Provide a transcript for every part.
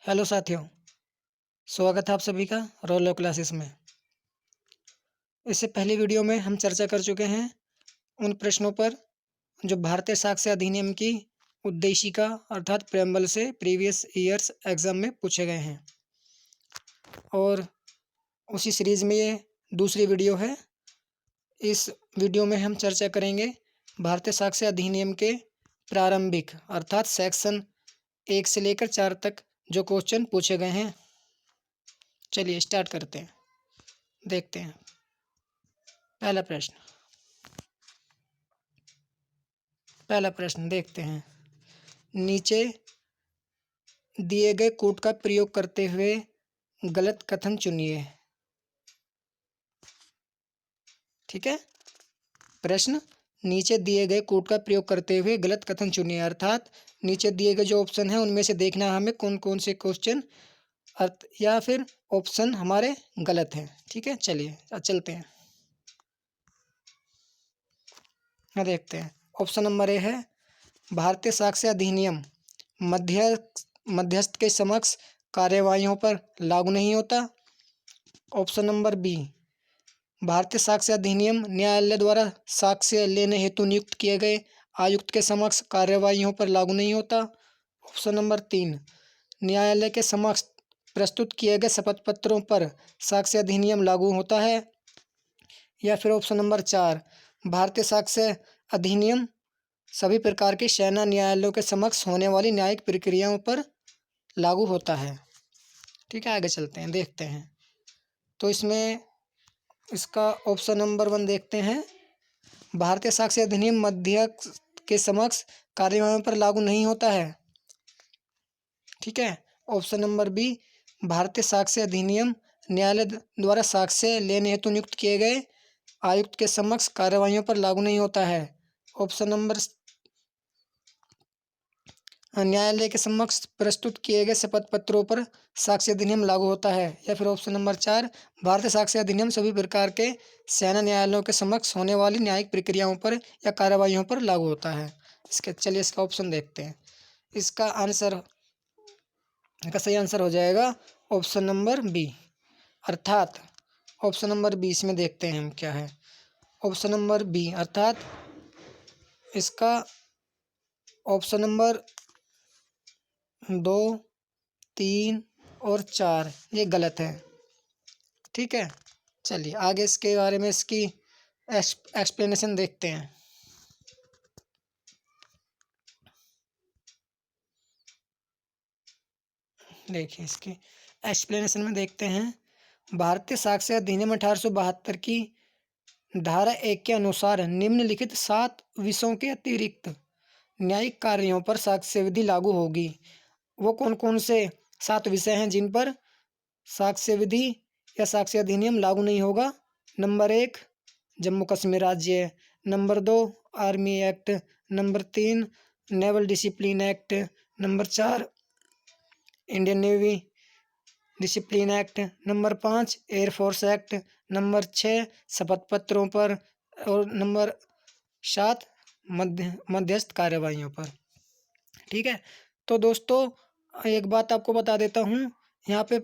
Hello साथियों, स्वागत है आप सभी का रोलो क्लासेस में। इससे पहली वीडियो में हम चर्चा कर चुके हैं उन प्रश्नों पर जो भारतीय साक्ष्य अधिनियम की उद्देशिका अर्थात प्रेम्बल से प्रीवियस ईयर्स एग्जाम में पूछे गए हैं और उसी सीरीज में ये दूसरी वीडियो है। इस वीडियो में हम चर्चा करेंगे भारतीय साक्ष्य अधिनियम के प्रारंभिक अर्थात सेक्शन 1 से लेकर 4 तक जो क्वेश्चन पूछे गए हैं। चलिए स्टार्ट करते हैं, देखते हैं। पहला प्रश्न देखते हैं। नीचे दिए गए कोड का प्रयोग करते हुए गलत कथन चुनिए। ठीक है, प्रश्न नीचे दिए गए कोड का प्रयोग करते हुए गलत कथन चुनिए अर्थात नीचे दिए गए जो ऑप्शन है उनमें से देखना हमें कौन कौन से क्वेश्चन अर्थ या फिर ऑप्शन हमारे गलत हैं। ठीक है, चलिए चलते हैं। देखते हैं। ऑप्शन नंबर ए है भारतीय साक्ष्य अधिनियम मध्यस्थ के समक्ष कार्यवाहियों पर लागू नहीं होता। ऑप्शन नंबर बी भारतीय साक्ष्य अधिनियम न्यायालय द्वारा साक्ष्य लेने हेतु नियुक्त किए गए आयुक्त के समक्ष कार्यवाहियों पर लागू नहीं होता। ऑप्शन नंबर 3 न्यायालय के समक्ष प्रस्तुत किए गए शपथ पत्रों पर साक्ष्य अधिनियम लागू होता है। या फिर ऑप्शन नंबर 4 भारतीय साक्ष्य अधिनियम सभी प्रकार के सेना न्यायालयों के समक्ष होने वाली न्यायिक प्रक्रियाओं पर लागू होता है। ठीक है, आगे चलते हैं, देखते हैं। तो इसमें इसका ऑप्शन नंबर 1 देखते हैं। भारतीय साक्ष्य अधिनियम मध्यस्थ के समक्ष कार्यवाहियों पर लागू नहीं होता है। ठीक है, ऑप्शन नंबर बी भारतीय साक्ष्य अधिनियम न्यायालय द्वारा साक्ष्य लेने हेतु नियुक्त किए गए आयुक्त के समक्ष कार्यवाहियों पर लागू नहीं होता है। ऑप्शन नंबर न्यायालय के समक्ष प्रस्तुत किए गए शपथ पत्रों पर साक्ष्य अधिनियम लागू होता है। या फिर ऑप्शन नंबर 4 भारतीय साक्ष्य अधिनियम सभी प्रकार के सेना न्यायालयों के समक्ष होने वाली न्यायिक प्रक्रियाओं पर या कार्यवाहियों पर लागू होता है। चलिए इसका ऑप्शन देखते हैं। इसका सही आंसर हो जाएगा ऑप्शन नंबर बी अर्थात ऑप्शन नंबर 20 में देखते हैं हम क्या है। ऑप्शन नंबर बी अर्थात इसका ऑप्शन नंबर 2, 3 और 4 ये गलत है। ठीक है, चलिए आगे इसके बारे में इसकी एक्सप्लेनेशन देखते हैं। देखिए इसके एक्सप्लेनेशन में देखते हैं। भारतीय साक्ष्य अधिनियम 1872 की धारा 1 के अनुसार निम्नलिखित 7 विषयों के अतिरिक्त न्यायिक कार्यों पर साक्ष्य विधि लागू होगी। वो कौन कौन से 7 विषय हैं जिन पर साक्ष्य विधि या साक्ष्य अधिनियम लागू नहीं होगा? नंबर 1 जम्मू कश्मीर राज्य, number 2 army act, number 3 naval discipline act, number 4 Indian navy discipline act, number 5 air force act, number 6 शपथ पत्रों पर और नंबर 7 मध्यस्थ कार्यवाहियों पर। ठीक है, तो दोस्तों एक बात आपको बता देता हूँ। यहाँ पे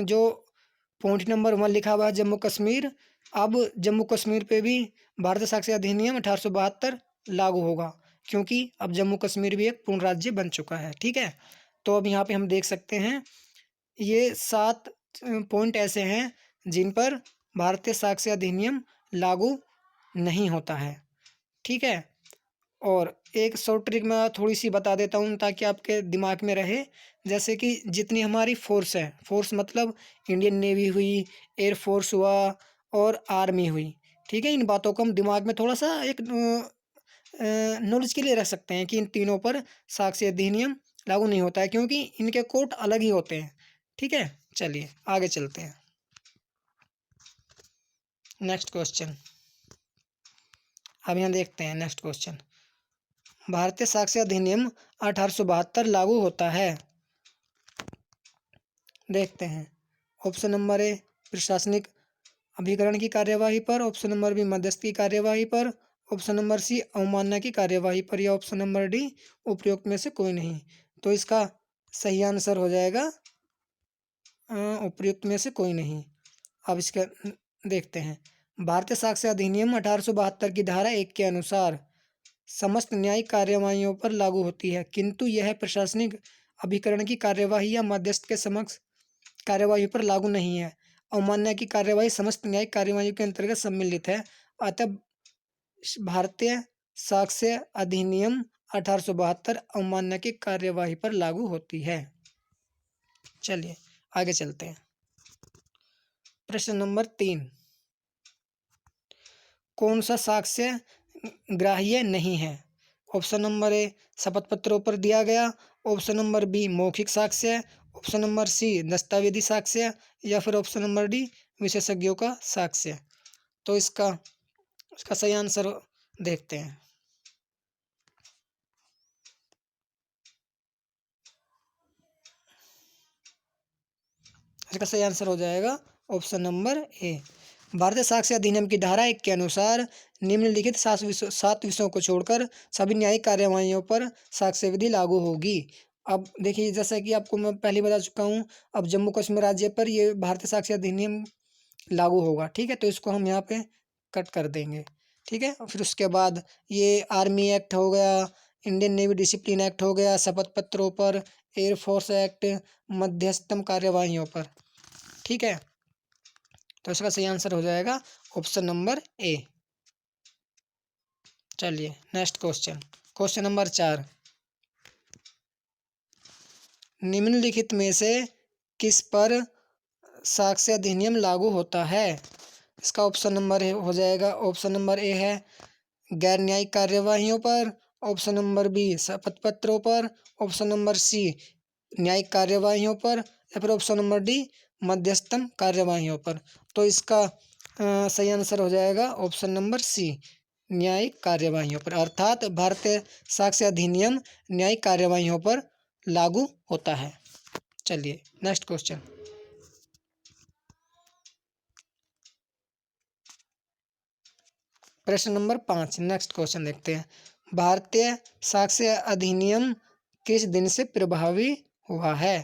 जो पॉइंट नंबर 1 लिखा हुआ है जम्मू कश्मीर, अब जम्मू कश्मीर पे भी भारतीय साक्ष्य अधिनियम 1872 लागू होगा क्योंकि अब जम्मू कश्मीर भी एक पूर्ण राज्य बन चुका है। ठीक है, तो अब यहाँ पे हम देख सकते हैं ये 7 पॉइंट ऐसे हैं जिन पर भारतीय साक्ष्य अधिनियम लागू नहीं होता है। ठीक है, और एक शॉर्ट ट्रिक मैं थोड़ी सी बता देता हूँ ताकि आपके दिमाग में रहे। जैसे कि जितनी हमारी फोर्स है, फोर्स मतलब इंडियन नेवी हुई, एयरफोर्स हुआ और आर्मी हुई। ठीक है, इन बातों को हम दिमाग में थोड़ा सा एक नॉलेज के लिए रख सकते हैं कि इन तीनों पर साक्ष्य अधिनियम लागू नहीं होता है क्योंकि इनके कोर्ट अलग ही होते हैं। ठीक है, चलिए आगे चलते हैं। नेक्स्ट क्वेश्चन, अब यहाँ देखते हैं। नेक्स्ट क्वेश्चन, भारतीय साक्ष्य अधिनियम 1872 लागू होता है। देखते हैं। ऑप्शन नंबर ए प्रशासनिक अभिकरण की कार्यवाही पर, ऑप्शन नंबर बी मध्यस्थ की कार्यवाही पर, ऑप्शन नंबर सी अवमानना की कार्यवाही पर, या ऑप्शन नंबर डी उपयुक्त में से कोई नहीं। तो इसका सही आंसर हो जाएगा उपयुक्त में से कोई नहीं। अब इसका देखते हैं। भारतीय साक्ष्य अधिनियम 1872 की धारा 1 के अनुसार समस्त न्यायिक कार्यवाहियों पर लागू होती है, किंतु यह प्रशासनिक अभिकरण की कार्यवाही या मध्यस्थ के समक्ष कार्यवाही पर लागू नहीं है। अवमानना की कार्यवाही समस्त न्यायिक कार्यवाहियों के अंतर्गत सम्मिलित है। अतः भारतीय साक्ष्य अधिनियम 1872 अवमानना की कार्यवाही पर लागू होती है। चलिए आगे चलते हैं। प्रश्न नंबर 3, कौन सा साक्ष्य ग्राह्य नहीं है? ऑप्शन नंबर ए शपथ पत्रों पर दिया गया, ऑप्शन नंबर बी मौखिक साक्ष्य, ऑप्शन नंबर सी दस्तावेजी साक्ष्य, या फिर ऑप्शन नंबर डी विशेषज्ञों का साक्ष्य। तो इसका सही आंसर देखते हैं। इसका सही आंसर हो जाएगा ऑप्शन नंबर ए। भारतीय साक्ष्य अधिनियम की धारा 1 के अनुसार निम्नलिखित 7 विषयों को छोड़कर सभी न्यायिक कार्यवाहियों पर साक्ष्य विधि लागू होगी। अब देखिए, जैसा कि आपको मैं पहले बता चुका हूँ, अब जम्मू कश्मीर राज्य पर ये भारतीय साक्ष्य अधिनियम लागू होगा। ठीक है, तो इसको हम यहाँ पे कट कर देंगे। ठीक है, फिर उसके बाद ये आर्मी एक्ट हो गया, इंडियन नेवी डिसिप्लिन एक्ट हो गया, शपथ पत्रों पर, एयरफोर्स एक्ट, मध्यस्थम कार्यवाहियों पर। ठीक है, तो इसका सही आंसर हो जाएगा ऑप्शन नंबर ए। चलिए नेक्स्ट क्वेश्चन, क्वेश्चन नंबर 4, निम्नलिखित में से किस पर साक्ष्य अधिनियम लागू होता है? इसका ऑप्शन नंबर हो जाएगा, ऑप्शन नंबर ए है गैर न्यायिक कार्यवाहियों पर, ऑप्शन नंबर बी शपथ पत्रों पर, ऑप्शन नंबर सी न्यायिक कार्यवाहियों पर, या फिर ऑप्शन नंबर डी मध्यस्थम कार्यवाहियों पर। तो इसका सही आंसर हो जाएगा ऑप्शन नंबर सी न्यायिक कार्यवाहियों पर, अर्थात भारतीय साक्ष्य अधिनियम न्यायिक कार्यवाहियों पर लागू होता है। चलिए नेक्स्ट क्वेश्चन, प्रश्न नंबर 5, नेक्स्ट क्वेश्चन देखते हैं। भारतीय साक्ष्य अधिनियम किस दिन से प्रभावी हुआ है?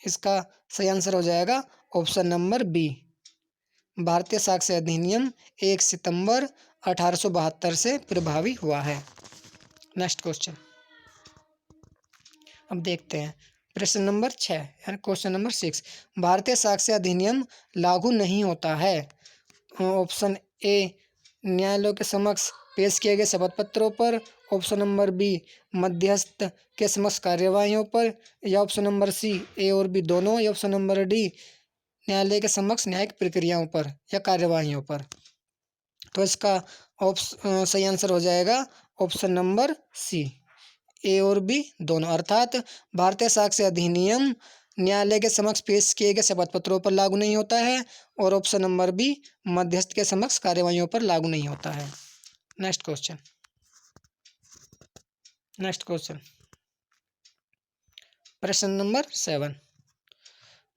इसका सही आंसर हो जाएगा ऑप्शन नंबर बी, भारतीय साक्ष्य अधिनियम 1 सितंबर 1872 से प्रभावी हुआ है। नेक्स्ट क्वेश्चन, अब देखते हैं प्रश्न नंबर 6 यानी क्वेश्चन नंबर 6, भारतीय साक्ष्य अधिनियम लागू नहीं होता है। ऑप्शन ए न्यायालयों के समक्ष पेश किए गए शपथ पत्रों पर, ऑप्शन नंबर बी मध्यस्थ के समक्ष कार्यवाहियों पर, या ऑप्शन नंबर सी ए और बी दोनों, या ऑप्शन नंबर डी न्यायालय के समक्ष न्यायिक प्रक्रियाओं पर या कार्यवाहियों पर। तो इसका सही आंसर हो जाएगा ऑप्शन नंबर सी ए और बी दोनों, अर्थात भारतीय साक्ष्य अधिनियम न्यायालय के समक्ष पेश किए गए शपथ पत्रों पर लागू नहीं होता है, और ऑप्शन नंबर बी मध्यस्थ के समक्ष कार्यवाहियों पर लागू नहीं होता है। नेक्स्ट क्वेश्चन, प्रश्न नंबर 7,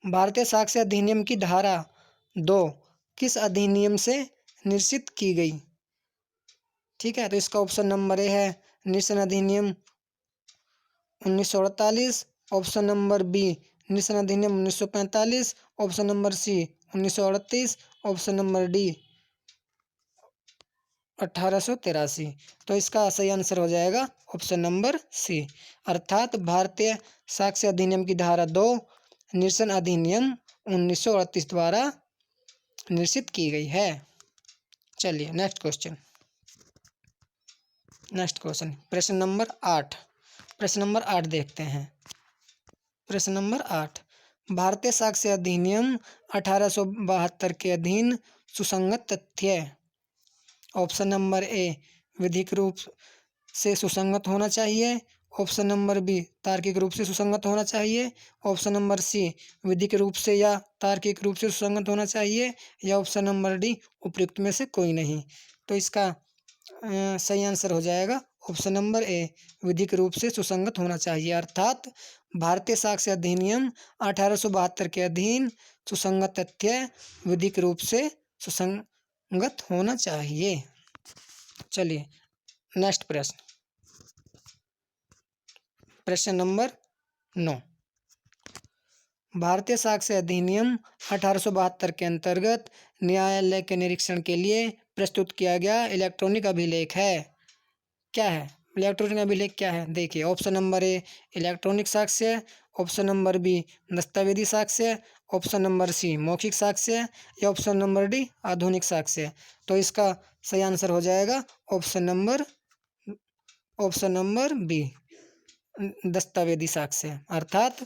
भारतीय साक्ष्य अधिनियम की धारा 2 किस अधिनियम से निश्चित की गई? ठीक है, तो इसका ऑप्शन नंबर ए है निरसन अधिनियम 1948, ऑप्शन नंबर बी निरसन अधिनियम 1945, option number c 1938, option number d 1883। तो इसका सही आंसर हो जाएगा ऑप्शन नंबर सी, अर्थात भारतीय साक्ष्य अधिनियम की धारा 2 निरसन अधिनियम 1938 द्वारा निश्चित की गई है। चलिए नेक्स्ट क्वेश्चन, प्रश्न नंबर 8 देखते हैं। प्रश्न नंबर 8, भारतीय साक्ष्य अधिनियम 1872 के अधीन सुसंगत तथ्य। ऑप्शन नंबर ए विधिक रूप से सुसंगत होना चाहिए, ऑप्शन नंबर बी तार्किक रूप से सुसंगत होना चाहिए, ऑप्शन नंबर सी विधिक रूप से या तार्किक रूप से सुसंगत होना चाहिए, या ऑप्शन नंबर डी उपयुक्त में से कोई नहीं। तो इसका सही आंसर हो जाएगा ऑप्शन नंबर ए विधिक रूप से सुसंगत होना चाहिए, अर्थात भारतीय साक्ष्य अधिनियम 1872 के अधीन सुसंगत तथ्य विधिक रूप से सुसंगत होना चाहिए। चलिए नेक्स्ट प्रश्न नंबर 9, भारतीय साक्ष्य अधिनियम 1872 के अंतर्गत न्यायालय के निरीक्षण के लिए प्रस्तुत किया गया इलेक्ट्रॉनिक अभिलेख है। क्या है इलेक्ट्रॉनिक अभिलेख? क्या है देखिए, ऑप्शन नंबर ए इलेक्ट्रॉनिक साक्ष्य, ऑप्शन नंबर बी दस्तावेजी साक्ष्य, ऑप्शन नंबर सी मौखिक साक्ष्य, या ऑप्शन नंबर डी आधुनिक साक्ष्य। तो इसका सही आंसर हो जाएगा ऑप्शन नंबर बी दस्तावेजी साक्ष्य, अर्थात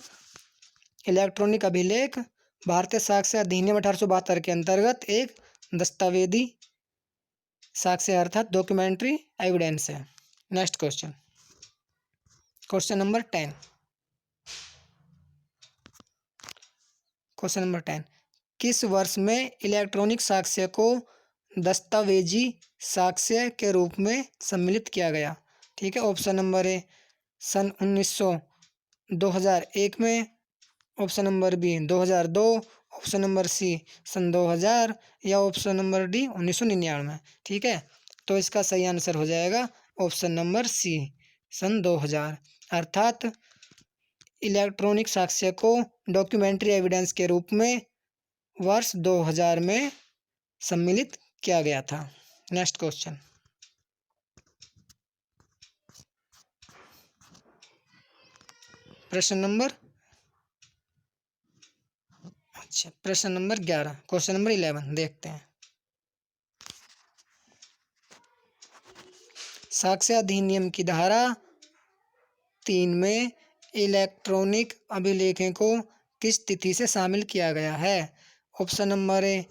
इलेक्ट्रॉनिक अभिलेख भारतीय साक्ष्य अधिनियम 1872 के अंतर्गत एक दस्तावेजी साक्ष्य अर्थात डॉक्यूमेंट्री एविडेंस है। Next question, question number 10। Question number 10, किस वर्ष में इलेक्ट्रॉनिक साक्ष्य को दस्तावेजी साक्ष्य के रूप में सम्मिलित किया गया? ठीक है, ऑप्शन नंबर ए सन 2001 में, option number B 2002, option number C सन 2000, या ऑप्शन नंबर डी 1999। ठीक है, तो इसका सही आंसर हो जाएगा ऑप्शन नंबर सी सन 2000, अर्थात इलेक्ट्रॉनिक साक्ष्य को डॉक्यूमेंट्री एविडेंस के रूप में वर्ष 2000 में सम्मिलित किया गया था। नेक्स्ट क्वेश्चन, प्रश्न नंबर 11, क्वेश्चन नंबर 11 देखते हैं। साक्ष्य अधिनियम की धारा 3 में इलेक्ट्रॉनिक अभिलेखों को किस तिथि से शामिल किया गया है? ऑप्शन नंबर ए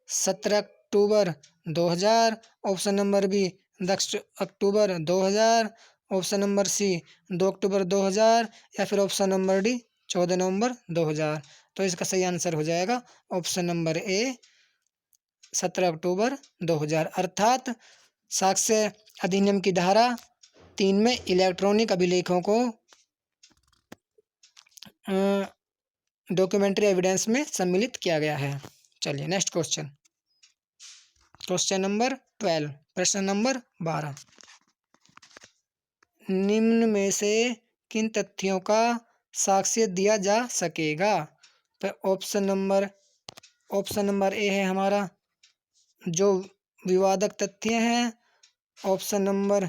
17 अक्टूबर 2000, ऑप्शन नंबर बी 10 अक्टूबर 2000, ऑप्शन नंबर सी 2 अक्टूबर 2000, या फिर ऑप्शन नंबर डी 14 नवंबर 2000। तो इसका सही आंसर हो जाएगा ऑप्शन नंबर ए 17 अक्टूबर 2000, अर्थात साक्ष्य अधिनियम की धारा 3 में इलेक्ट्रॉनिक अभिलेखों को डॉक्यूमेंट्री एविडेंस में सम्मिलित किया गया है। चलिए नेक्स्ट क्वेश्चन, क्वेश्चन नंबर 12, प्रश्न नंबर 12, निम्न में से किन तथ्यों का साक्ष्य दिया जा सकेगा? तो ऑप्शन नंबर ए है हमारा जो विवादक तथ्य हैं, ऑप्शन नंबर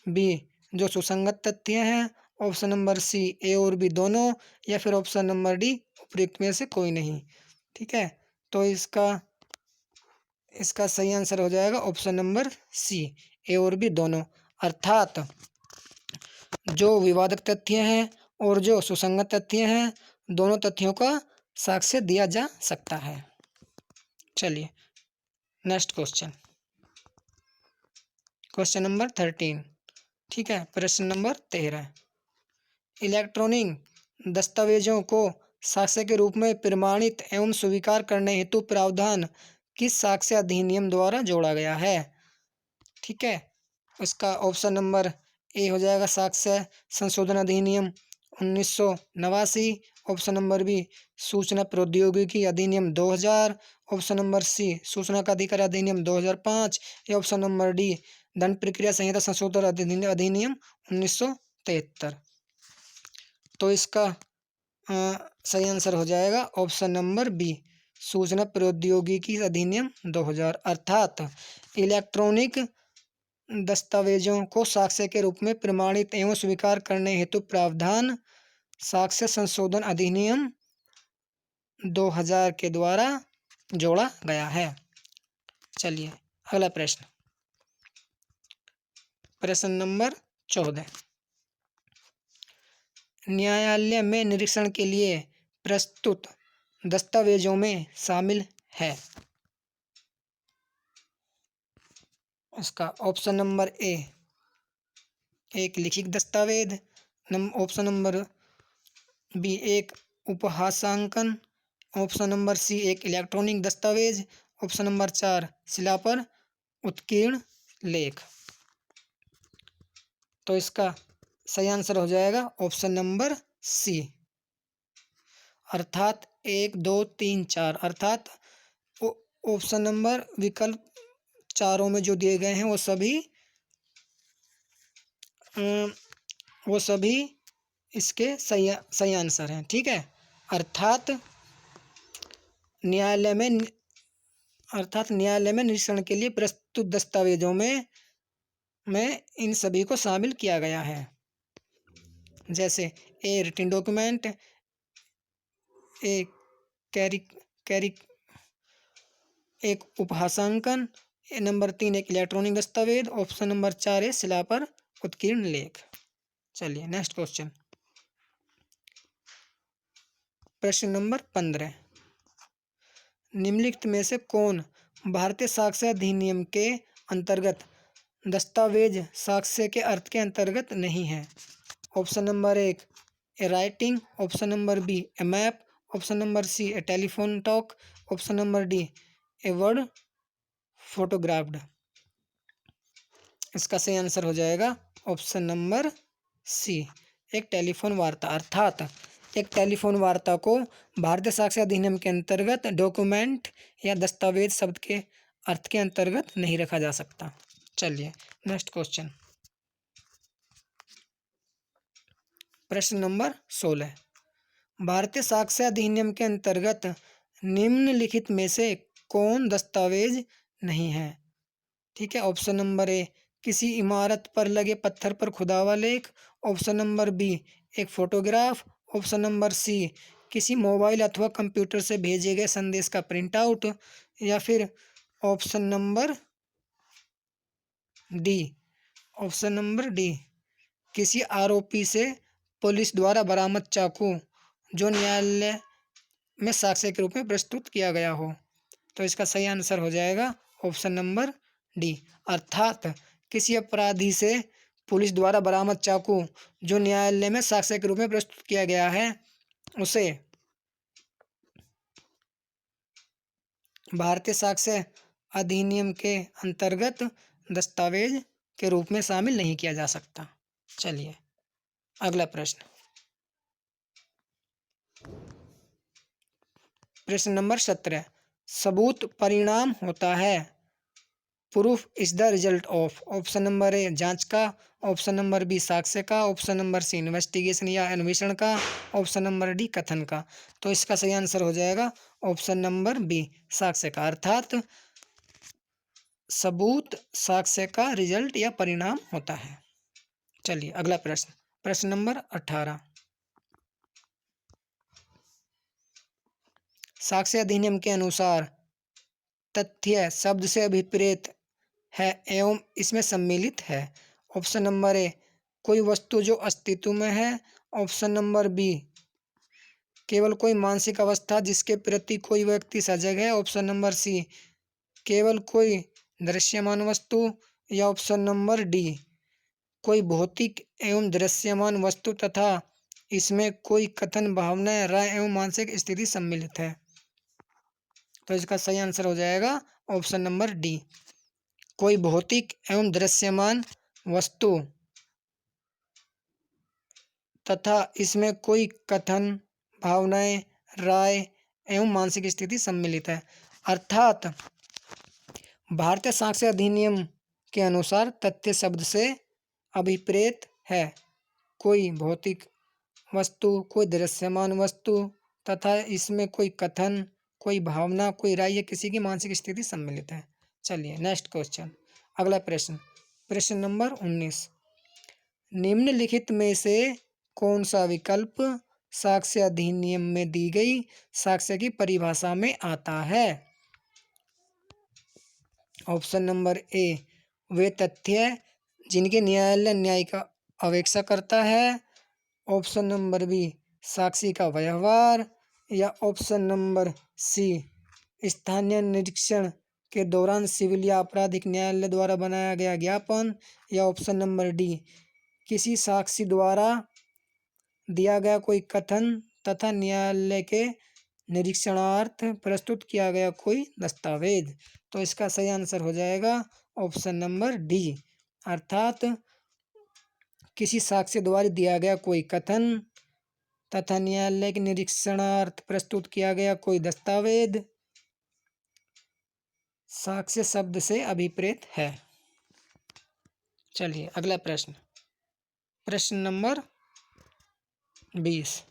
बी जो सुसंगत तथ्य हैं, ऑप्शन नंबर सी ए और बी दोनों, या फिर ऑप्शन नंबर डी उपयुक्त में से कोई नहीं। ठीक है, तो इसका सही आंसर हो जाएगा ऑप्शन नंबर सी ए और बी दोनों, अर्थात जो विवादक तथ्य हैं और जो सुसंगत तथ्य हैं दोनों तथ्यों का साक्ष्य दिया जा सकता है। चलिए नेक्स्ट क्वेश्चन, क्वेश्चन नंबर 13। ठीक है, प्रश्न नंबर 13, इलेक्ट्रॉनिक दस्तावेजों को साक्ष्य के रूप में प्रमाणित एवं स्वीकार करने हेतु प्रावधान किस साक्ष्य अधिनियम द्वारा जोड़ा गया है? ठीक है, इसका ऑप्शन नंबर ए हो जाएगा साक्ष्य संशोधन अधिनियम 1989, ऑप्शन नंबर बी सूचना प्रौद्योगिकी अधिनियम 2000, ऑप्शन नंबर सी सूचना का अधिकार अधिनियम 2005, या ऑप्शन नंबर डी दंड प्रक्रिया संहिता संशोधन अधिनियम 1973। तो इसका सही आंसर हो जाएगा ऑप्शन नंबर बी सूचना प्रौद्योगिकी अधिनियम 2000, अर्थात इलेक्ट्रॉनिक दस्तावेजों को साक्ष्य के रूप में प्रमाणित एवं स्वीकार करने हेतु प्रावधान साक्ष्य संशोधन अधिनियम 2000 के द्वारा जोड़ा गया है। चलिए अगला प्रश्न, प्रश्न नंबर 14, न्यायालय में निरीक्षण के लिए प्रस्तुत दस्तावेजों में शामिल है। इसका ऑप्शन नंबर ए एक लिखित दस्तावेज, ऑप्शन नंबर बी एक उपहासांकन, ऑप्शन नंबर सी एक इलेक्ट्रॉनिक दस्तावेज, ऑप्शन नंबर 4 शिला पर उत्कीर्ण लेख। तो इसका सही आंसर हो जाएगा ऑप्शन नंबर सी, अर्थात 1 2 3 4, अर्थात ऑप्शन नंबर विकल्प चारों में जो दिए गए हैं वो सभी इसके सही आंसर हैं। ठीक है, अर्थात न्यायालय में निरीक्षण के लिए प्रस्तुत दस्तावेजों में इन सभी को शामिल किया गया है। जैसे a written document, a carry carry एक उपहासांकन, नंबर 3 एक इलेक्ट्रॉनिक दस्तावेज, ऑप्शन नंबर 4 है शिला पर उत्कीर्ण लेख। चलिए नेक्स्ट क्वेश्चन, प्रश्न नंबर 15, निम्नलिखित में से कौन भारतीय साक्ष्य अधिनियम के अंतर्गत दस्तावेज साक्ष्य के अर्थ के अंतर्गत नहीं है? Option number 1 a writing, option number b a map, option number c a telephone talk, option number d a word photographed. इसका सही आंसर हो जाएगा ऑप्शन नंबर सी, एक टेलीफोन वार्ता। अर्थात एक टेलीफोन वार्ता को भारतीय साक्ष्य अधिनियम के अंतर्गत डॉक्यूमेंट या दस्तावेज शब्द के अर्थ के अंतर्गत नहीं रखा जा सकता। चलिए नेक्स्ट क्वेश्चन, प्रश्न नंबर 16, भारतीय साक्ष्य अधिनियम के अंतर्गत निम्नलिखित में से कौन दस्तावेज नहीं है? ठीक है, ऑप्शन नंबर ए किसी इमारत पर लगे पत्थर पर खुदा हुआ लेख, ऑप्शन नंबर बी एक फोटोग्राफ, ऑप्शन नंबर सी किसी मोबाइल अथवा कंप्यूटर से भेजे गए संदेश का प्रिंट आउट, या फिर ऑप्शन नंबर डी किसी आरोपी से पुलिस द्वारा बरामद चाकू जो न्यायालय में साक्ष्य के रूप में प्रस्तुत किया गया हो। तो इसका सही आंसर हो जाएगा ऑप्शन नंबर डी। अर्थात किसी अपराधी से पुलिस द्वारा बरामद चाकू जो न्यायालय में साक्ष्य के रूप में प्रस्तुत किया गया है उसे भारतीय साक्ष्य अधिनियम के अंतर्गत दस्तावेज के रूप में शामिल नहीं किया जा सकता। चलिए अगला प्रश्न, प्रश्न नंबर 17, सबूत परिणाम होता है। Proof is the result of, option number ए जांच का, ऑप्शन नंबर बी साक्ष्य का, ऑप्शन नंबर सी इन्वेस्टिगेशन या अन्वेषण का, ऑप्शन नंबर डी कथन का। तो इसका सही आंसर हो जाएगा ऑप्शन नंबर बी साक्ष्य का। अर्थात सबूत साक्ष्य का रिजल्ट या परिणाम होता है। चलिए अगला प्रश्न, प्रश्न नंबर 18, साक्ष्य अधिनियम के अनुसार तथ्य शब्द से अभिप्रेत है एवं इसमें सम्मिलित है। ऑप्शन नंबर ए कोई वस्तु जो अस्तित्व में है, ऑप्शन नंबर बी केवल कोई मानसिक अवस्था जिसके प्रति कोई व्यक्ति सजग है, ऑप्शन नंबर सी केवल कोई दृश्यमान वस्तु, या ऑप्शन नंबर डी कोई भौतिक एवं दृश्यमान वस्तु तथा इसमें कोई कथन, भावना, राय एवं मानसिक स्थिति सम्मिलित है। तो इसका सही आंसर हो जाएगा ऑप्शन नंबर डी कोई भौतिक एवं दृश्यमान वस्तु तथा इसमें कोई कथन, भावनाएं, राय एवं मानसिक स्थिति सम्मिलित है। अर्थात भारतीय साक्ष्य अधिनियम के अनुसार तथ्य शब्द से अभिप्रेत है कोई भौतिक वस्तु, कोई दृश्यमान वस्तु तथा इसमें कोई कथन, कोई भावना, कोई राय या किसी की मानसिक स्थिति सम्मिलित है। चलिए नेक्स्ट क्वेश्चन, अगला प्रश्न, प्रश्न नंबर 19, निम्नलिखित में से कौन सा विकल्प साक्ष्य अधिनियम में दी गई साक्ष्य की परिभाषा में आता है? ऑप्शन नंबर ए वे तथ्य जिनके न्यायालय न्याय का अपेक्षा करता है, ऑप्शन नंबर बी साक्षी का व्यवहार, या ऑप्शन नंबर सी स्थानीय निरीक्षण के दौरान सिविल या आपराधिक न्यायालय द्वारा बनाया गया ज्ञापन, या ऑप्शन नंबर डी किसी साक्षी द्वारा दिया गया कोई कथन तथा न्यायालय के निरीक्षणार्थ प्रस्तुत किया गया कोई दस्तावेज। तो इसका सही आंसर हो जाएगा ऑप्शन नंबर डी। अर्थात किसी साक्ष्य द्वारा दिया गया कोई कथन तथा न्यायालय के निरीक्षणार्थ प्रस्तुत किया गया कोई दस्तावेज साक्ष्य शब्द से अभिप्रेत है। चलिए अगला प्रश्न, प्रश्न नंबर 20,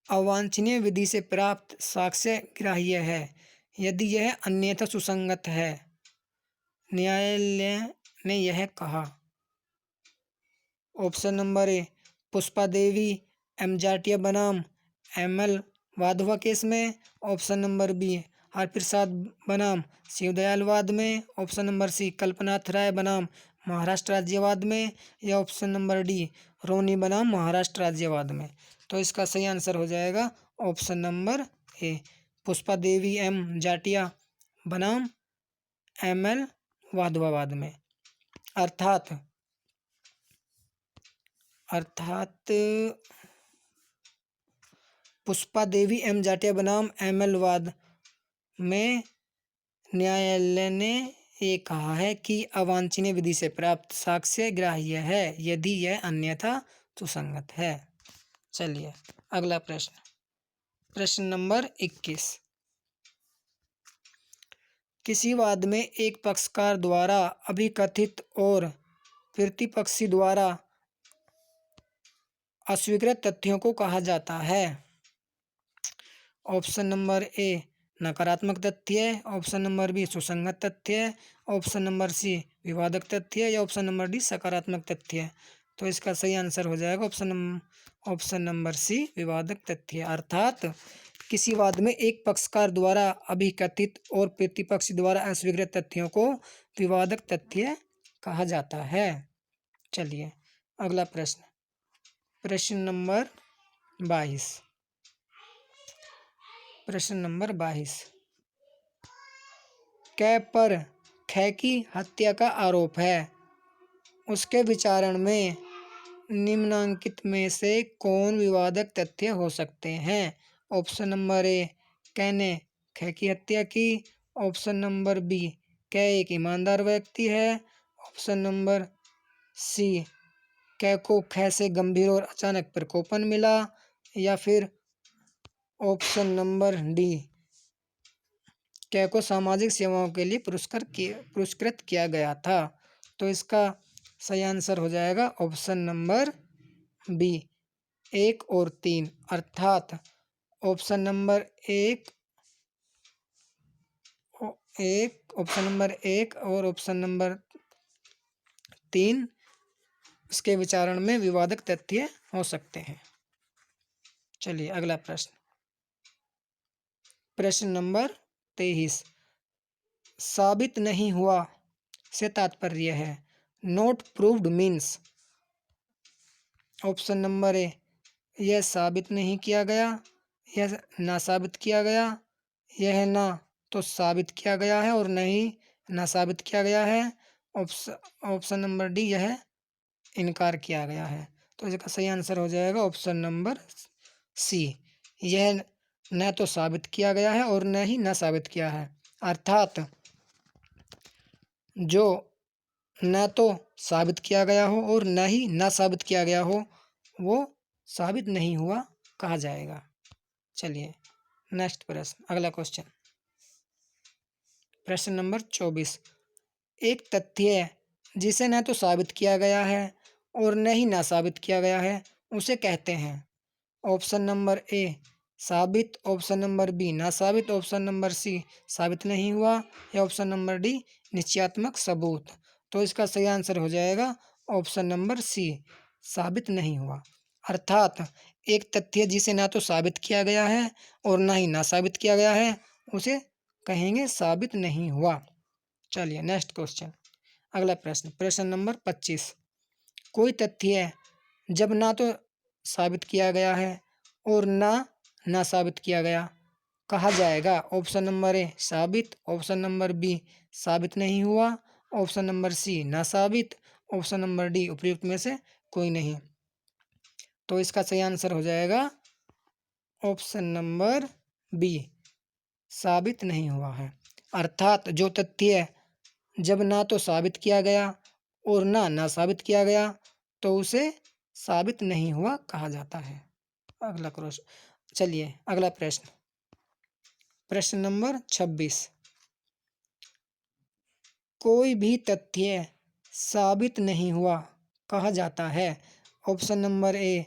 अवांछनीय विधि से प्राप्त साक्ष्य ग्राह्य है यदि यह अन्यथा सुसंगत है। न्यायालय ने यह कहा। Option number A Pushpa Devi M Jatiya बनाम एम.एल. वाधवा केस में। ऑप्शन नंबर बी हरप्रसाद बनाम शिवदयालवाद में। Option number C Kalpnath Rai बनाम महाराष्ट्र राज्यवाद में। या ऑप्शन नंबर डी रोनी बनाम महाराष्ट्र राज्यवाद में। तो इसका सही आंसर हो जाएगा option number A Pushpa Devi M Jatiya बनाम एम.एल. वाधवावाद में। अर्थात पुष्पा देवी एम जाटिया बनाम एम.एल. वाद में न्यायालय ने ये कहा है कि अवांछनीय विधि से प्राप्त साक्ष्य ग्राह्य है यदि यह अन्यथा सुसंगत है। चलिए अगला प्रश्न, प्रश्न नंबर 21। किसी वाद में एक पक्षकार द्वारा अभिकथित और प्रतिपक्षी द्वारा अस्वीकृत तथ्यों को कहा जाता है। ऑप्शन नंबर ए नकारात्मक तथ्य। ऑप्शन नंबर बी सुसंगत तथ्य। ऑप्शन नंबर सी विवादक तथ्य। या ऑप्शन नंबर डी सकारात्मक तथ्य। तो इसका सही आंसर हो जाएगा ऑप्शन नंबर सी विवादक तथ्य। अर्थात किसी वाद में एक पक्षकार द्वारा अभिकथित और प्रतिपक्षी द्वारा अस्वीकृत तथ्यों को विवादक तथ्य कहा जाता है। चलिए अगला प्रश्न, प्रश्न नंबर 22। प्रश्न नंबर 22। कै पर ख की हत्या का आरोप है, उसके विचारण में निम्नांकित में से कौन विवादक तथ्य हो सकते हैं। ऑप्शन नंबर ए कै ने ख की हत्या की। ऑप्शन नंबर बी कै एक ईमानदार व्यक्ति है। ऑप्शन नंबर सी कै को ख से गंभीर और अचानक प्रकोपन मिला। या फिर ऑप्शन नंबर डी कै को सामाजिक सेवाओं के लिए पुरस्कृत किया गया था। तो इसका सही आंसर हो जाएगा ऑप्शन नंबर बी 1 और 3। अर्थात ऑप्शन नंबर ऑप्शन नंबर 1 और ऑप्शन नंबर 3 उसके विचारण में विवादक तथ्य हो सकते हैं। चलिए अगला प्रश्न, प्रश्न नंबर 23। साबित नहीं हुआ से तात्पर्य है not proved means. Option number ए यह साबित नहीं किया गया, यह ना साबित किया गया, यह ना तो साबित किया गया है और नहीं ना साबित किया गया है। ऑप्शन नंबर डी यह इनकार किया गया है। तो इसका सही आंसर हो जाएगा ऑप्शन नंबर सी यह न तो साबित किया गया है और न ही ना साबित किया है। अर्थात जो न तो साबित किया गया हो और न ही ना साबित किया गया हो वो साबित नहीं हुआ कहा जाएगा। चलिए नेक्स्ट प्रश्न, अगला क्वेश्चन, प्रश्न नंबर 24। एक तथ्य जिसे न तो साबित किया गया है और न ही ना साबित किया गया है उसे कहते हैं। ऑप्शन नंबर ए साबित। ऑप्शन नंबर बी ना साबित। ऑप्शन नंबर सी साबित नहीं हुआ। या ऑप्शन नंबर डी निश्चयात्मक सबूत। तो इसका सही आंसर हो जाएगा ऑप्शन नंबर सी साबित नहीं हुआ। अर्थात एक तथ्य जिसे ना तो साबित किया गया है और ना ही ना साबित किया गया है उसे कहेंगे साबित नहीं हुआ। चलिए नेक्स्ट क्वेश्चन, अगला प्रश्न, प्रश्न नंबर 25। कोई तथ्य जब ना तो साबित किया गया है और ना साबित किया गया कहा जाएगा। ऑप्शन नंबर ए साबित। ऑप्शन नंबर बी साबित नहीं हुआ। ऑप्शन नंबर सी ना साबित। ऑप्शन नंबर डी उपयुक्त में से कोई नहीं। तो इसका सही आंसर हो जाएगा ऑप्शन नंबर बी साबित नहीं हुआ है। अर्थात जो तथ्य जब ना तो साबित किया गया और ना साबित किया गया तो उसे साबित नहीं हुआ कहा जाता है। अगला क्वेश्चन, चलिए अगला प्रश्न, प्रश्न नंबर 26। कोई भी तथ्य साबित नहीं हुआ कहा जाता है। ऑप्शन नंबर ए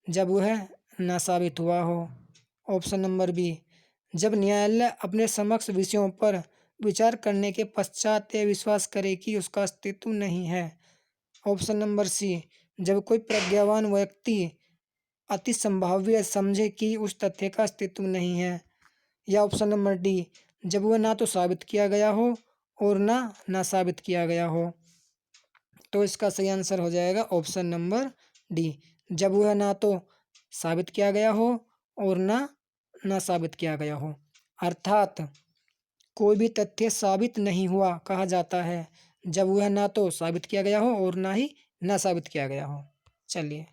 जब वह ना साबित हुआ हो। ऑप्शन नंबर बी, जब न्यायालय अपने समक्ष विषयों पर विचार करने के पश्चात यह विश्वास करे कि उसका अस्तित्व नहीं है। ऑप्शन नंबर सी, जब कोई प्रज्ञावान व्यक्ति अति संभाव्य समझे कि उस तथ्य का अस्तित्व नहीं है। या ऑप्शन नंबर डी, जब वह ना तो साबित किया गया हो और ना साबित किया गया हो। तो इसका सही आंसर हो जाएगा ऑप्शन नंबर डी, जब वह ना तो साबित किया गया हो और ना साबित किया गया हो। अर्थात कोई भी तथ्य साबित नहीं हुआ कहा जाता है जब वह ना तो साबित किया गया हो और ना ही ना साबित किया गया हो। चलिए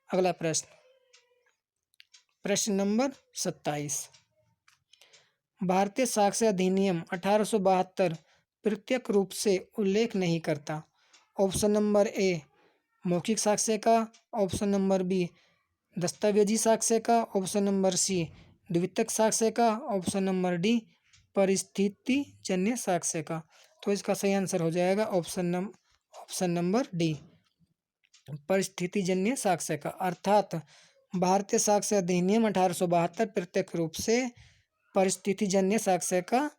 अगला प्रश्न, प्रश्न नंबर 27। भारतीय साक्ष्य अधिनियम 1872 प्रत्यक्ष रूप से उल्लेख नहीं करता। ऑप्शन नंबर ए, मौखिक साक्ष्य का। ऑप्शन नंबर बी, दस्तावेजी साक्ष्य का। ऑप्शन नंबर सी, द्वितीयक साक्ष्य का। ऑप्शन नंबर डी, परिस्थितिजन्य साक्ष्य का। तो इसका सही आंसर हो जाएगा ऑप्शन नंबर डी, परिस्थितिजन्य साक्ष्य का। अर्थात भारतीय साक्ष्य अधिनियम 1872 प्रत्यक्ष रूप से परिस्थितिजन्य साक्ष्य का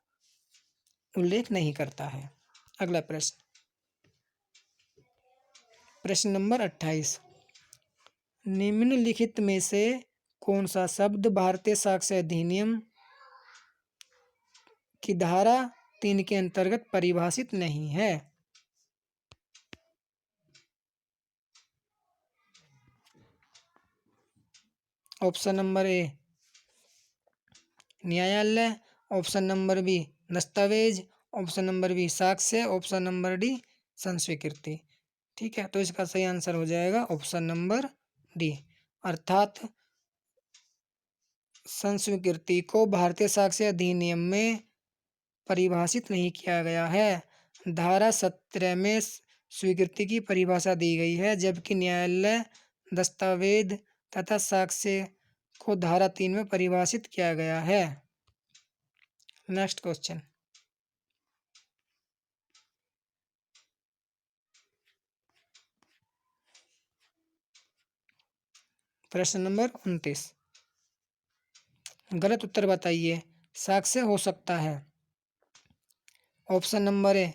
उल्लेख नहीं करता है। अगला प्रश्न, प्रश्न नंबर 28। निम्नलिखित में से कौन सा शब्द भारतीय साक्ष्य अधिनियम की धारा 3 के अंतर्गत परिभाषित नहीं है। ऑप्शन नंबर ए, न्यायालय। ऑप्शन नंबर बी, दस्तावेज। ऑप्शन नंबर बी, साक्ष्य। ऑप्शन नंबर डी, संस्वीकृति। ठीक है, तो इसका सही आंसर हो जाएगा ऑप्शन नंबर डी, अर्थात संस्वीकृति को भारतीय साक्ष्य अधिनियम में परिभाषित नहीं किया गया है। धारा 17 में स्वीकृति की परिभाषा दी गई है, जबकि न्यायालय, दस्तावेज तथा साक्ष्य को धारा 3 में परिभाषित किया गया है। नेक्स्ट क्वेश्चन, प्रश्न नंबर 29। गलत उत्तर बताइए। साक्ष्य हो सकता है। ऑप्शन नंबर ए,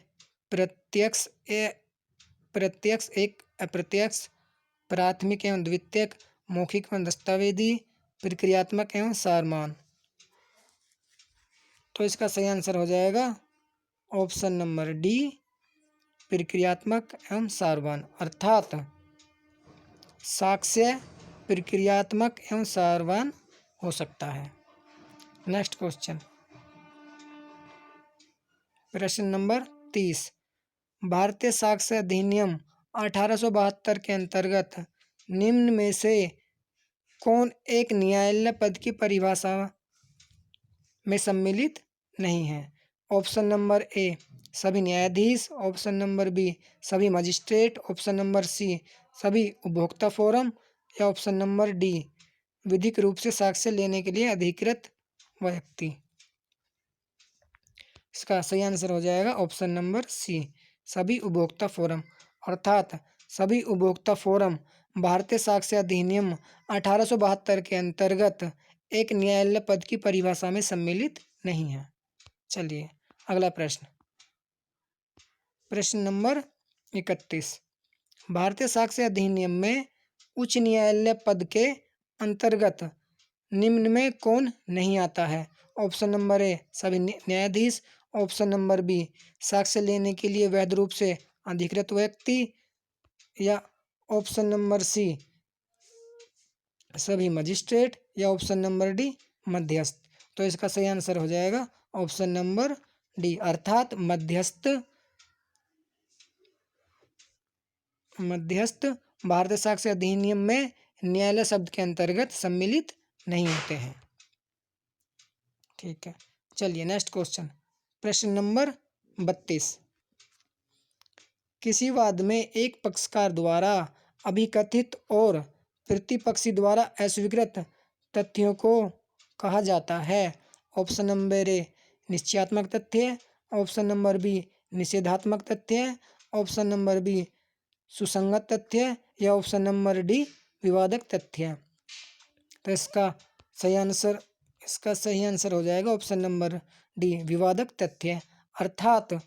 प्रत्यक्ष एक अप्रत्यक्ष, प्राथमिक एवं द्वितीयक, मौखिक एवं दस्तावेजी, प्रक्रियात्मक एवं सारमान। तो इसका सही आंसर हो जाएगा ऑप्शन नंबर डी, प्रक्रियात्मक एवं सारमान। अर्थात साक्ष्य प्रक्रियात्मक एवं सारवान हो सकता है। नेक्स्ट क्वेश्चन, प्रश्न नंबर 30। भारतीय साक्ष्य अधिनियम 1872 के अंतर्गत निम्न में से कौन एक न्यायालय पद की परिभाषा में सम्मिलित नहीं है। ऑप्शन नंबर ए, सभी न्यायाधीश। ऑप्शन नंबर बी, सभी मजिस्ट्रेट। ऑप्शन नंबर सी, सभी उपभोक्ता फोरम। या ऑप्शन नंबर डी, विधिक रूप से साक्ष्य लेने के लिए अधिकृत व्यक्ति। इसका सही आंसर हो जाएगा ऑप्शन नंबर सी, सभी उपभोक्ता फोरम। अर्थात सभी उपभोक्ता फोरम भारतीय साक्ष्य अधिनियम 1872 के अंतर्गत एक न्यायालय पद की परिभाषा में सम्मिलित नहीं है। चलिए अगला प्रश्न, प्रश्न नंबर 31। भारतीय साक्ष्य अधिनियम में उच्च न्यायालय पद के अंतर्गत निम्न में कौन नहीं आता है। ऑप्शन नंबर ए, सभी न्यायाधीश। ऑप्शन नंबर बी, साक्ष्य लेने के लिए वैध रूप से अधिकृत व्यक्ति। या ऑप्शन नंबर सी, सभी मजिस्ट्रेट। या ऑप्शन नंबर डी, मध्यस्थ। तो इसका सही आंसर हो जाएगा ऑप्शन नंबर डी, अर्थात मध्यस्थ भारतीय साक्ष्य अधिनियम में न्यायालय शब्द के अंतर्गत सम्मिलित नहीं होते हैं। ठीक है, चलिए नेक्स्ट क्वेश्चन, प्रश्न नंबर 32। किसी वाद में एक पक्षकार द्वारा अभिकथित और प्रतिपक्षी द्वारा अस्वीकृत तथ्यों को कहा जाता है। ऑप्शन नंबर ए, निश्चयात्मक तथ्य। ऑप्शन नंबर बी, निषेधात्मक तथ्य। ऑप्शन नंबर बी, सुसंगत तथ्य। या ऑप्शन नंबर डी, विवादक तथ्य। तो इसका सही आंसर इसका सही आंसर हो जाएगा ऑप्शन नंबर डी, विवादक तथ्य। अर्थात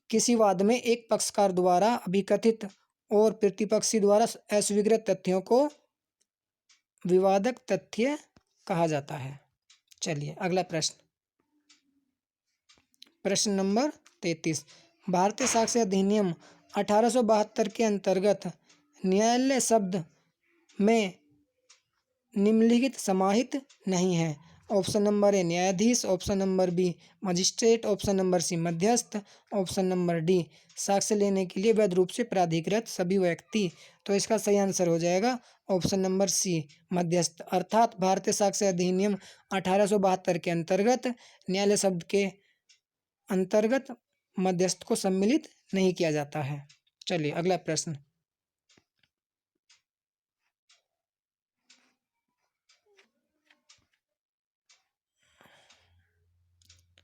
किसी वाद में एक पक्षकार द्वारा अभिकथित और प्रतिपक्षी द्वारा अस्वीकृत तथ्यों को विवादक तथ्य कहा जाता है। चलिए अगला प्रश्न, प्रश्न नंबर 33। भारतीय साक्ष्य अधिनियम 1872 के अंतर्गत न्यायालय शब्द में निम्नलिखित समाहित नहीं है। ऑप्शन नंबर ए न्यायाधीश, option number b magistrate, option number c मध्यस्थ, ऑप्शन नंबर डी साक्ष्य लेने के लिए वैध रूप से प्राधिकृत सभी व्यक्ति। तो इसका सही आंसर हो जाएगा ऑप्शन नंबर सी, मध्यस्थ। अर्थात भारतीय साक्ष्य अधिनियम 1872 के अंतर्गत न्यायालय शब्द के अंतर्गत मध्यस्थ को सम्मिलित नहीं किया जाता है। चलिए अगला प्रश्न,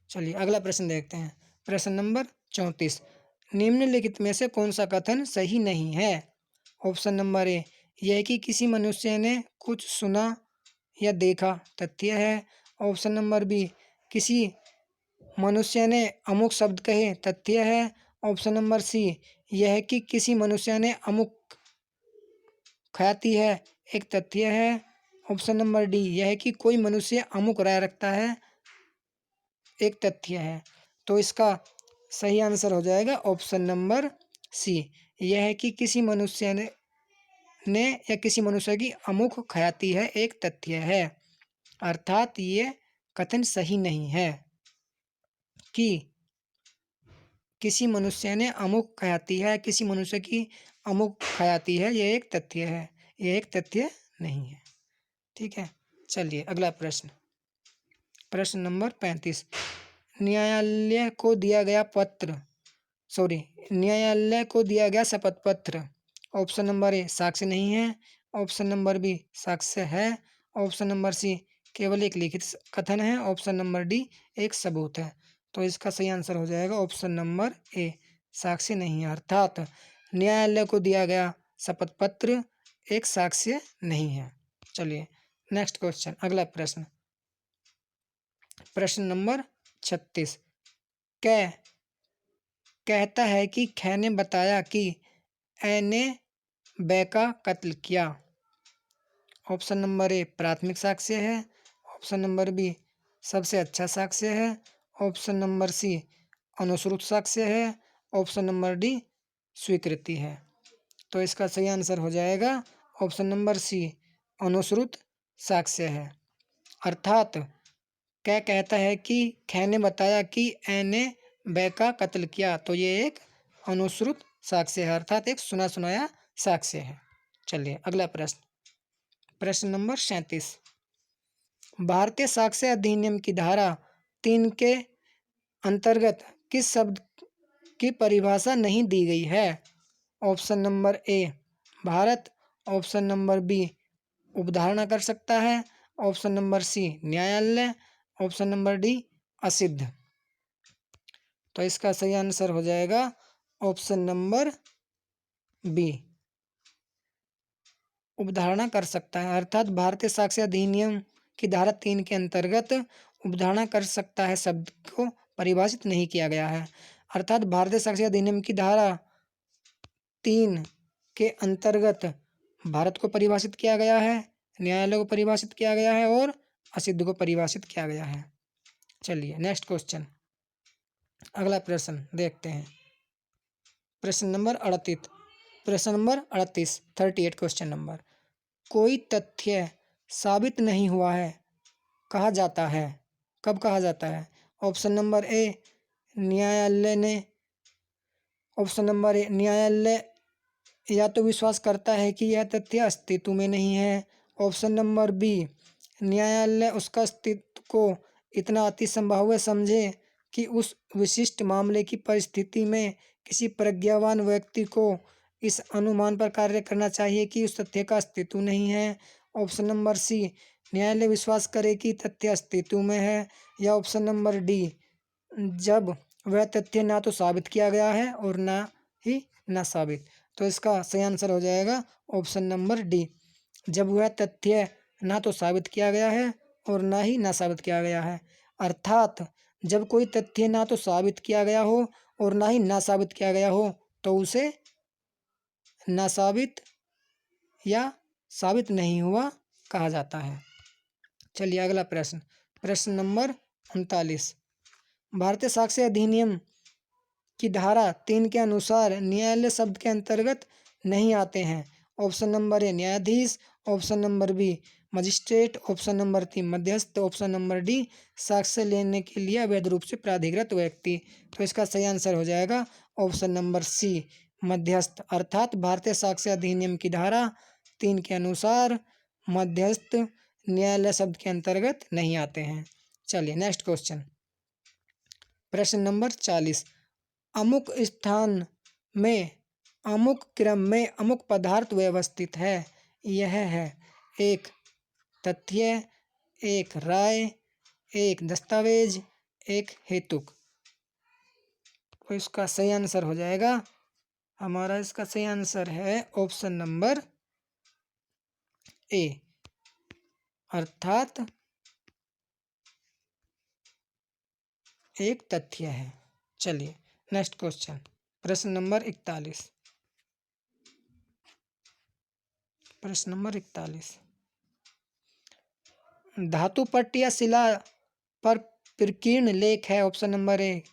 चलिए अगला प्रश्न देखते हैं। प्रश्न नंबर 34। निम्नलिखित में से कौन सा कथन सही नहीं है? ऑप्शन नंबर ए, यह कि किसी मनुष्य ने कुछ सुना या देखा, तथ्य है। ऑप्शन नंबर बी, किसी मनुष्य ने अमुक शब्द कहे, तथ्य है। ऑप्शन नंबर सी, यह कि किसी मनुष्य ने अमुक ख्याति है, एक तथ्य है। ऑप्शन नंबर डी, यह कि कोई मनुष्य अमुक राय रखता है, एक तथ्य है। तो इसका सही आंसर हो जाएगा ऑप्शन नंबर सी, यह है कि किसी मनुष्य ने या किसी मनुष्य की अमुक ख्याति है, एक तथ्य है। अर्थात ये कथन सही नहीं है कि किसी मनुष्य ने अमुक ख्याति है, किसी मनुष्य की अमुक ख्याति है, यह एक तथ्य है, यह एक तथ्य नहीं है। ठीक है, चलिए अगला प्रश्न, प्रश्न नंबर 35। न्यायालय को दिया गया शपथ पत्र। ऑप्शन नंबर ए, साक्ष्य नहीं है। ऑप्शन नंबर बी, साक्ष्य है। ऑप्शन नंबर सी, केवल एक लिखित कथन है। ऑप्शन नंबर डी, एक सबूत है। तो इसका सही आंसर हो जाएगा ऑप्शन नंबर ए, साक्ष्य नहीं है। अर्थात न्यायालय को दिया गया शपथ पत्र एक साक्ष्य नहीं है। चलिए नेक्स्ट क्वेश्चन, अगला प्रश्न, प्रश्न नंबर 36। कहता है कि ख ने बताया कि ए ने ब का कत्ल किया। ऑप्शन नंबर ए, प्राथमिक साक्ष्य है। ऑप्शन नंबर बी, सबसे अच्छा साक्ष्य है। ऑप्शन नंबर सी, अनुश्रुत साक्ष्य है। ऑप्शन नंबर डी, स्वीकृति है। तो इसका सही आंसर हो जाएगा ऑप्शन नंबर सी, अनुश्रुत साक्ष्य है। अर्थात क्या कहता है कि ख ने बताया कि ए ने ब का कत्ल किया, तो ये एक अनुश्रुत साक्ष्य है, अर्थात एक सुना सुनाया साक्ष्य है। चलिए अगला प्रश्न, प्रश्न नंबर 37। भारतीय साक्ष्य अधिनियम की धारा 3 के अंतर्गत किस शब्द की परिभाषा नहीं दी गई है? Option number A, Bharat. Option number B, उपधारणा कर सकता है। ऑप्शन नंबर सी, न्यायालय। ऑप्शन नंबर डी, असिद्ध। तो इसका सही आंसर हो जाएगा ऑप्शन नंबर बी, उपधारणा कर सकता है। अर्थात भारतीय साक्ष्य अधिनियम की धारा 3 के अंतर्गत उपधारणा कर सकता है शब्द को परिभाषित नहीं किया गया है। अर्थात भारतीय साक्ष्य अधिनियम की धारा 3 के अंतर्गत भारत को परिभाषित किया गया है, न्यायालय को परिभाषित किया गया है और असिद्ध को परिभाषित किया गया है। चलिए नेक्स्ट क्वेश्चन, अगला प्रश्न देखते हैं। प्रश्न नंबर 38, प्रश्न नंबर 38, 38 क्वेश्चन नंबर। कोई तथ्य साबित नहीं हुआ है कहा जाता है, कब कहा जाता है? ऑप्शन नंबर ए, न्यायालय ने। ऑप्शन नंबर ए, न्यायालय या तो विश्वास करता है कि यह तथ्य अस्तित्व में नहीं है। ऑप्शन नंबर बी, न्यायालय उसका अस्तित्व को इतना अति संभाव्य समझे कि उस विशिष्ट मामले की परिस्थिति में किसी प्रज्ञावान व्यक्ति को इस अनुमान पर कार्य करना चाहिए कि उस तथ्य का अस्तित्व नहीं है। ऑप्शन नंबर सी, न्यायालय विश्वास करे कि तथ्य अस्तित्व में है। या ऑप्शन नंबर डी, जब वह तथ्य ना तो साबित किया गया है और ना ही ना साबित। तो इसका सही आंसर हो जाएगा ऑप्शन नंबर डी, जब वह तथ्य ना तो साबित किया गया है और ना ही ना साबित किया गया है। अर्थात जब कोई तथ्य ना तो साबित किया गया हो और ना ही ना साबित किया गया हो तो उसे ना साबित या साबित नहीं हुआ कहा जाता है। चलिए अगला प्रश्न, प्रश्न नंबर 39। भारतीय साक्ष्य अधिनियम की धारा 3 के अनुसार न्यायालय शब्द के अंतर्गत नहीं आते हैं। ऑप्शन नंबर ए न्यायाधीश, option number b magistrate, option number 3 मध्यस्थ, ऑप्शन नंबर डी साक्ष्य लेने के लिए अवैध रूप से प्राधिकृत व्यक्ति। तो इसका सही आंसर हो जाएगा ऑप्शन नंबर सी मध्यस्थ। अर्थात भारतीय साक्ष्य अधिनियम की धारा 3 के अनुसार मध्यस्थ न्यायालय शब्द के अंतर्गत नहीं आते हैं। चलिए नेक्स्ट क्वेश्चन, प्रश्न नंबर 40। अमुक स्थान में अमुक क्रम में अमुक पदार्थ व्यवस्थित है। यह है एक तथ्य, एक राय, एक दस्तावेज, एक हेतुक। तो इसका सही आंसर हो जाएगा हमारा, इसका सही आंसर है ऑप्शन नंबर ए, अर्थात एक तथ्य है। चलिए नेक्स्ट क्वेश्चन, प्रश्न नंबर 41। प्रश्न नंबर 41। धातु पट्ट या शिला पर प्रकीर्ण लेख है। ऑप्शन नंबर ए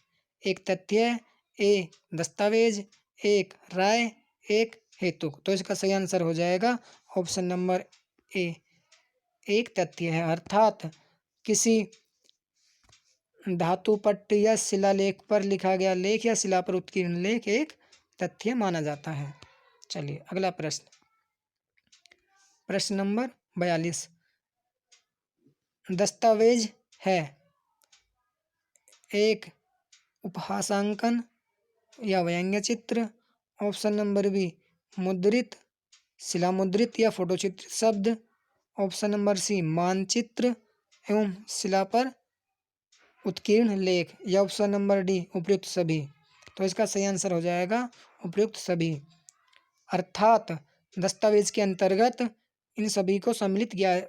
एक तथ्य, ए दस्तावेज, एक राय, एक हेतुक। तो इसका सही आंसर हो जाएगा ऑप्शन नंबर ए एक तथ्य है। अर्थात किसी धातु पट्ट या शिलालेख पर लिखा गया लेख या शिला पर उत्कीर्ण लेख एक तथ्य माना जाता है। चलिए अगला प्रश्न, प्रश्न नंबर 42। दस्तावेज है एक उपहासांकन या व्यंग्य चित्र, ऑप्शन नंबर बी मुद्रित, शिलामुद्रित या फोटोचित्रित शब्द, ऑप्शन नंबर सी मानचित्र एवं शिला पर उत्कीर्ण लेख, या ऑप्शन नंबर डी उपयुक्त सभी। तो इसका सही आंसर हो जाएगा उपयुक्त सभी। अर्थात दस्तावेज के अंतर्गत इन सभी को सम्मिलित किया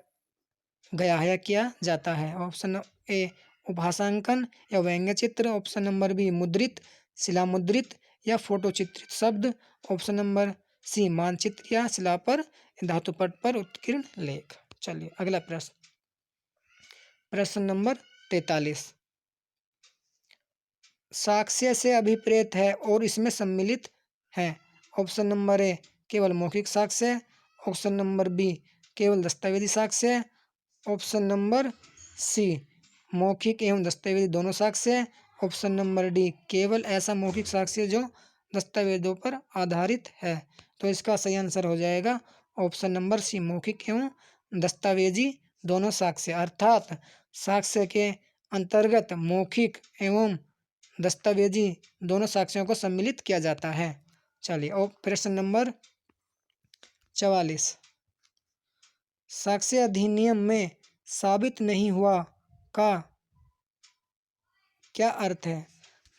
गया है या किया जाता है। ऑप्शन ए उपहासांकन या व्यंग्य चित्र, ऑप्शन नंबर बी मुद्रित, शिलामुद्रित या फोटोचित्रित शब्द, ऑप्शन नंबर सी मानचित्र या शिला पर धातुपट पर उत्कीर्ण लेख। चलिए अगला प्रश्न, प्रश्न नंबर 43। साक्ष्य से अभिप्रेत है और इसमें सम्मिलित है। ऑप्शन नंबर ए केवल मौखिक साक्ष्य, ऑप्शन नंबर बी केवल दस्तावेजी साक्ष्य, ऑप्शन नंबर सी मौखिक एवं दस्तावेजी दोनों साक्ष्य, ऑप्शन नंबर डी केवल ऐसा मौखिक साक्ष्य जो दस्तावेजों पर आधारित है। तो इसका सही आंसर हो जाएगा ऑप्शन नंबर सी मौखिक एवं दस्तावेजी दोनों साक्ष्य। अर्थात साक्ष्य के अंतर्गत मौखिक एवं दस्तावेजी दोनों साक्ष्यों को सम्मिलित किया जाता है। चलिए और प्रश्न नंबर 44। साक्ष्य अधिनियम में साबित नहीं हुआ का क्या अर्थ है।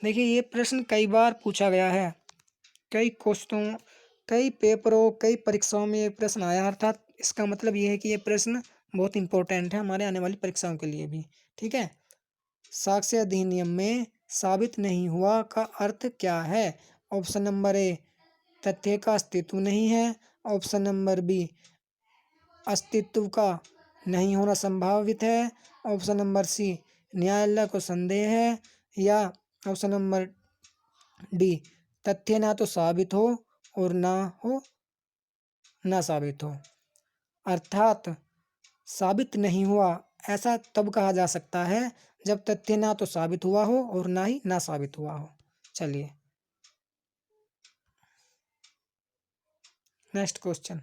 देखिए ये प्रश्न कई बार पूछा गया है, कई क्वेश्चनों, कई पेपरों, कई परीक्षाओं में ये प्रश्न आया। अर्थात इसका मतलब ये है कि ये प्रश्न बहुत इंपॉर्टेंट है हमारे आने वाली परीक्षाओं के लिए भी। ठीक है, साक्ष्य अधिनियम में साबित नहीं हुआ का अर्थ क्या है। ऑप्शन नंबर ए तथ्य का अस्तित्व नहीं है, ऑप्शन नंबर बी अस्तित्व का नहीं होना संभावित है, ऑप्शन नंबर सी न्यायालय को संदेह है, या ऑप्शन नंबर डी तथ्य ना तो साबित हो और ना साबित हो। अर्थात साबित नहीं हुआ ऐसा तब कहा जा सकता है जब तथ्य ना तो साबित हुआ हो और ना ही ना साबित हुआ हो। चलिए नेक्स्ट क्वेश्चन,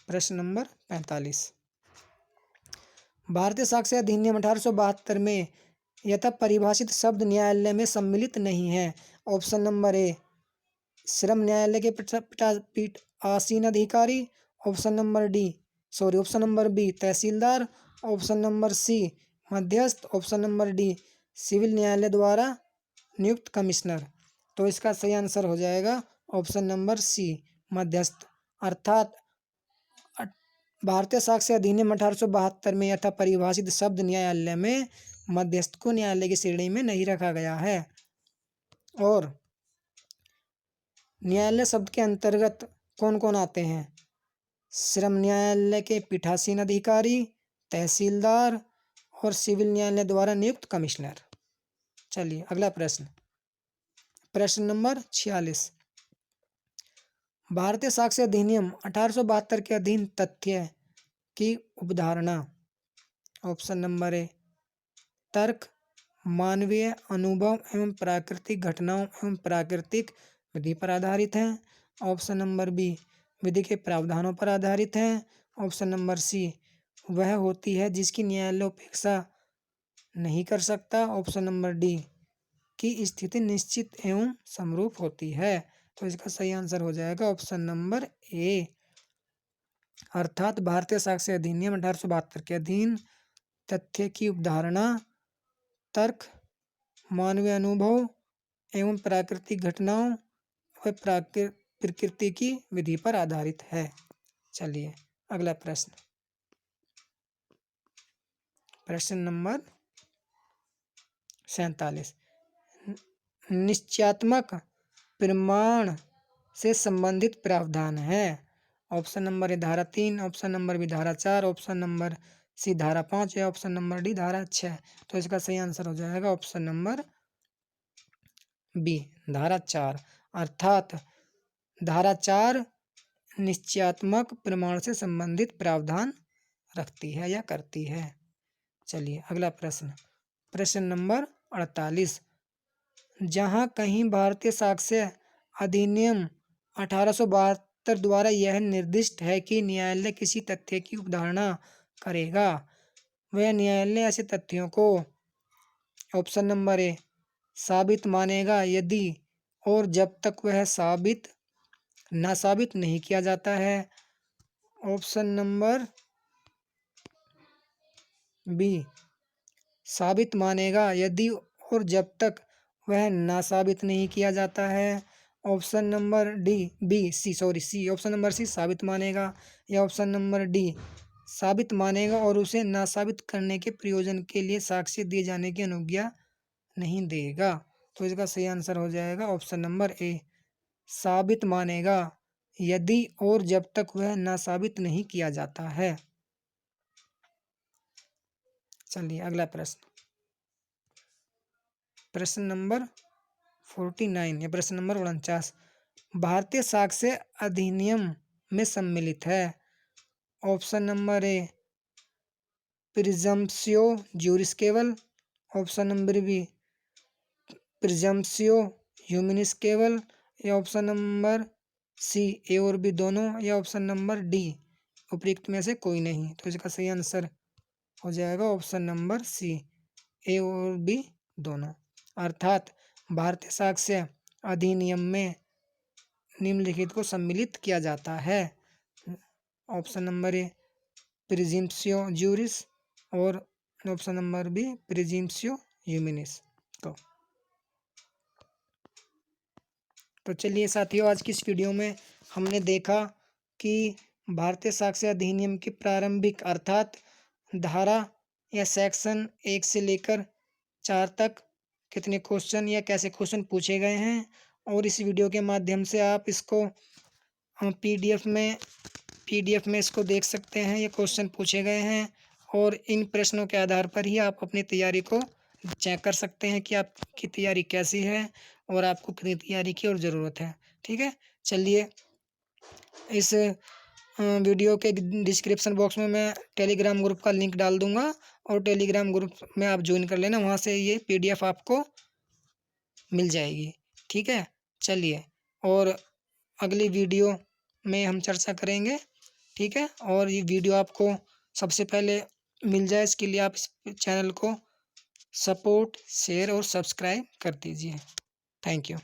प्रश्न नंबर 45। भारतीय साक्ष्य अधिनियम 1872 में यथा परिभाषित शब्द न्यायालय में सम्मिलित नहीं है। ऑप्शन नंबर ए श्रम न्यायालय के पीठ आसीन अधिकारी, ऑप्शन नंबर बी तहसीलदार, ऑप्शन नंबर सी मध्यस्थ, ऑप्शन नंबर डी सिविल न्यायालय द्वारा नियुक्त कमिश्नर। तो इसका सही आंसर हो जाएगा ऑप्शन नंबर सी मध्यस्थ। अर्थात भारतीय साक्ष्य अधिनियम 1872 में यथा परिभाषित शब्द न्यायालय में मध्यस्थ को न्यायालय की श्रेणी में नहीं रखा गया है। और न्यायालय शब्द के अंतर्गत कौन कौन आते हैं? श्रम न्यायालय के पीठासीन अधिकारी, तहसीलदार और सिविल न्यायालय द्वारा नियुक्त कमिश्नर। चलिए अगला प्रश्न, प्रश्न नंबर 46। भारतीय साक्ष्य अधिनियम 1872 के अधीन तथ्य की उपधारणा। ऑप्शन नंबर ए तर्क, मानवीय अनुभव एवं प्राकृतिक घटनाओं एवं प्राकृतिक विधि पर आधारित है। ऑप्शन नंबर बी विधि के प्रावधानों पर आधारित है। ऑप्शन नंबर सी वह होती है जिसकी न्यायालय उपेक्षा नहीं कर सकता। ऑप्शन नंबर डी की स्थिति निश्चित एवं समरूप होती है। तो इसका सही आंसर हो जाएगा ऑप्शन नंबर ए, अर्थात भारतीय साक्ष्य अधिनियम 1872 के अधीन तथ्य की उपधारणा तर्क, मानवीय अनुभव एवं प्राकृतिक घटनाओं व प्रकृति की विधि पर आधारित है। चलिए अगला प्रश्न, प्रश्न नंबर 47। निश्चयात्मक प्रमाण से संबंधित प्रावधान है। ऑप्शन नंबर ए धारा 3, ऑप्शन नंबर बी धारा 4, ऑप्शन नंबर सी धारा 5 या ऑप्शन नंबर डी धारा 6। तो इसका सही आंसर हो जाएगा ऑप्शन नंबर बी धारा 4, अर्थात धारा 4 निश्चयात्मक प्रमाण से संबंधित प्रावधान रखती है या करती है। चलिए अगला प्रश्न, प्रश्न नंबर 48। जहाँ कहीं भारतीय साक्ष्य अधिनियम 1872 द्वारा यह निर्दिष्ट है कि न्यायालय किसी तथ्य की उपधारणा करेगा, वह न्यायालय ऐसे तथ्यों को ऑप्शन नंबर ए साबित मानेगा यदि और जब तक वह ना साबित नहीं किया जाता है। ऑप्शन नंबर बी साबित मानेगा यदि और जब तक वह ना साबित नहीं किया जाता है। Option number c option number c साबित मानेगा, या ऑप्शन नंबर डी साबित मानेगा और उसे ना साबित करने के प्रयोजन के लिए साक्ष्य दिए जाने की अनुज्ञा नहीं देगा। तो इसका सही आंसर हो जाएगा ऑप्शन नंबर ए साबित मानेगा यदि और जब तक वह ना साबित नहीं किया जाता है। चलिए अगला प्रश्न, प्रश्न नंबर 49 या प्रश्न नंबर 49 भारतीय साक्ष्य अधिनियम में सम्मिलित है। ऑप्शन नंबर ए प्रिजम्प्शियो ज्यूरिस केवल, ऑप्शन नंबर बी प्रिजम्प्शियो ह्यूमिनिस केवल, या ऑप्शन नंबर सी ए और बी दोनों, या ऑप्शन नंबर डी उपयुक्त में से कोई नहीं। तो इसका सही आंसर हो जाएगा ऑप्शन नंबर सी ए और बी दोनों, अर्थात भारतीय साक्ष्य अधिनियम में निम्नलिखित को सम्मिलित किया जाता है। ऑप्शन नंबर ए प्रिजम्प्शियो ज्यूरिस और ऑप्शन नंबर बी प्रिजम्प्शियो ह्यूमिनिस। तो चलिए साथियों, आज की इस वीडियो में हमने देखा कि भारतीय साक्ष्य अधिनियम की प्रारंभिक अर्थात धारा या सेक्शन 1 से लेकर 4 तक कितने क्वेश्चन या कैसे क्वेश्चन पूछे गए हैं, और इस वीडियो के माध्यम से आप इसको पीडीएफ में इसको देख सकते हैं। ये क्वेश्चन पूछे गए हैं और इन प्रश्नों के आधार पर ही आप अपनी तैयारी को चेक कर सकते हैं कि आपकी तैयारी कैसी है और आपको कितनी तैयारी की और ज़रूरत है। ठीक है, चलिए इस वीडियो के डिस्क्रिप्शन बॉक्स में मैं टेलीग्राम ग्रुप का लिंक डाल दूंगा और टेलीग्राम ग्रुप में आप ज्वाइन कर लेना, वहाँ से ये पीडीएफ आपको मिल जाएगी। ठीक है, चलिए और अगली वीडियो में हम चर्चा करेंगे। ठीक है, और ये वीडियो आपको सबसे पहले मिल जाए इसके लिए आप इस चैनल को सपोर्ट, शेयर और सब्सक्राइब कर दीजिए। Thank you.